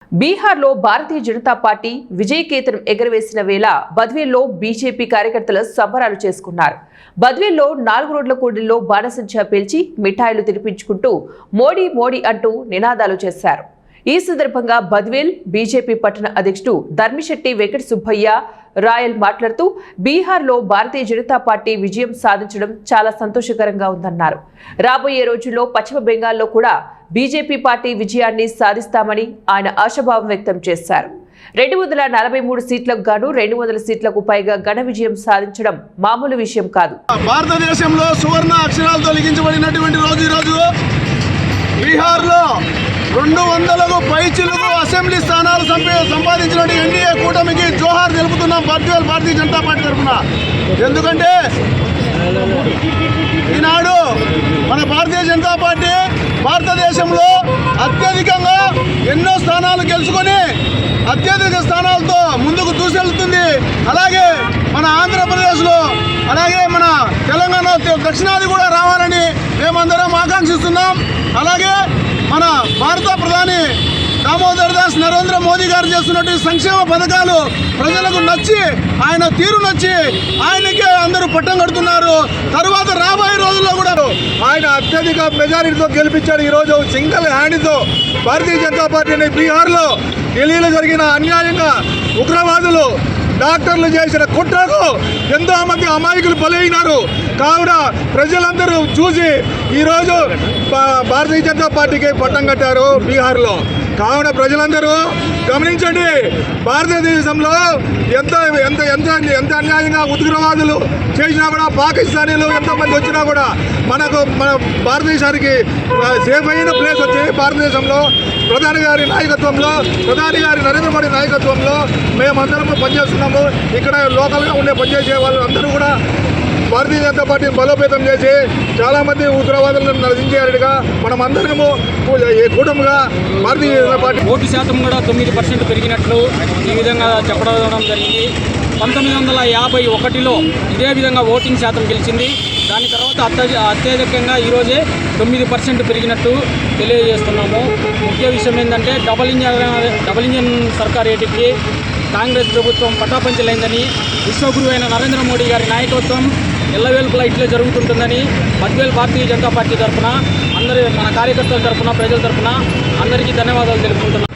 బీహార్లో భారతీయ జనతా పార్టీ విజయకేతనం ఎగరవేసిన వేళ బద్వేల్లో బీజేపీ కార్యకర్తలు సంబరాలు చేసుకున్నారు. బద్వేల్లో 4 రోడ్ల కూడలిలో బాణసంచా పేల్చి మిఠాయిలు తినిపించుకుంటూ మోడీ మోడీ అంటూ నినాదాలు చేశారు. ఈ సందర్భంగా బద్వేల్ బీజేపీ పట్టణ అధ్యక్షుడు ధర్మిశెట్టి వెంకట సుబ్బయ్య రాయల్ మాట్లాడుతూ బీహార్లో భారతీయ జనతా పార్టీ విజయం సాధించడం చాలా సంతోషకరంగా ఉందన్నారు. రాబోయే రోజుల్లో పశ్చిమ బెంగాల్లో కూడా బీజేపీ పార్టీ విజయాన్ని సాధిస్తామని ఆయన ఆశాభావం వ్యక్తం చేశారు. 243 సీట్లకు గాను 200 సీట్లకు పైగా ఘన విజయం సాధించడం మామూలు విషయం కాదు. భారతదేశంలో సువర్ణ అక్షరాలతో లిఖించబడినటువంటి రోజు ఈ రోజు బీహార్లో 200కు పైచిలుకు అసెంబ్లీ స్థానాలు సంపాదించిన ఎన్డీఏ కూటమికి జోహార్ తెలుపుతున్నాం భారతీయ జనతా పార్టీ తరఫున. ఎందుకంటే ఈనాడు మన భారతీయ జనతా పార్టీ భారతదేశంలో అత్యధికంగా ఎన్నో స్థానాలు గెలుచుకొని అత్యధిక స్థానాలతో ముందుకు దూసుకెళ్తుంది. అలాగే మన ఆంధ్రప్రదేశ్లో అలాగే మన తెలంగాణ దక్షిణాది కూడా రావాలని మేమందరం ఆకాంక్షిస్తున్నాం. అలాగే మన భారత ప్రధాని దామోదర్ దాస్ నరేంద్ర మోదీ గారు చేస్తున్నటువంటి సంక్షేమ పథకాలు ప్రజలకు నచ్చి ఆయన తీరు నచ్చి ఆయనకే అందరూ పట్టం కడుతున్నారు. తరువాత రాబోయే రోజుల్లో కూడా ఆయన అత్యధిక మెజారిటీతో గెలిపించాడు. ఈరోజు సింగిల్ హ్యాండ్తో భారతీయ జనతా పార్టీని బీహార్లో ఢిల్లీలో జరిగిన అన్యాయంగా ఉగ్రవాదులు డాక్టర్లు చేసిన కుట్రకు ఎంతో మంది అమాయకులు బలైనారు. కావున ప్రజలందరూ చూసి ఈరోజు భారతీయ జనతా పార్టీకి పట్టం కట్టారు బీహార్లో. కావున ప్రజలందరూ గమనించండి, భారతదేశంలో ఎంత ఎంత ఎంత ఎంత అన్యాయంగా ఉగ్రవాదులు చేసినా కూడా పాకిస్తానీలు ఎంతమంది వచ్చినా కూడా మన భారతదేశానికి సేఫ్ అయిన ప్లేస్ వచ్చి భారతదేశంలో ప్రధాని గారి నాయకత్వంలో ప్రధాని గారి నరేంద్ర మోడీ నాయకత్వంలో మేమందరం పనిచేస్తున్నాము. ఇక్కడ లోకల్గా ఉండే పనిచేసే వాళ్ళు అందరూ కూడా భారతీయ జనతా పార్టీని బలోపేతం చేసి చాలామంది ఉగ్రవాదులను నశించేట్టుగా మనం అందరము కూటమిగా భారతీయ జనతా పార్టీ ఓటు శాతం కూడా 9% పెరిగినట్లు ఈ విధంగా చెప్పడం జరిగింది. 1951లో ఇదే విధంగా ఓటింగ్ శాతం గెలిచింది. దాని తర్వాత అత్యధికంగా ఈరోజే 9% పెరిగినట్టు తెలియజేస్తున్నాము. ముఖ్య విషయం ఏంటంటే డబల్ ఇంజన్ సర్కార్ ఏటికి కాంగ్రెస్ ప్రభుత్వం పటాపంచలైందని, విశ్వగురు అయిన నరేంద్ర మోడీ గారి నాయకత్వం ఎల్లవేళలా ఇట్లే జరుగుతుంటుందని బద్వేల్ భారతీయ జనతా పార్టీ తరఫున అందరి మన కార్యకర్తల తరఫున ప్రజల తరఫున అందరికీ ధన్యవాదాలు తెలుపుకుంటున్నాను.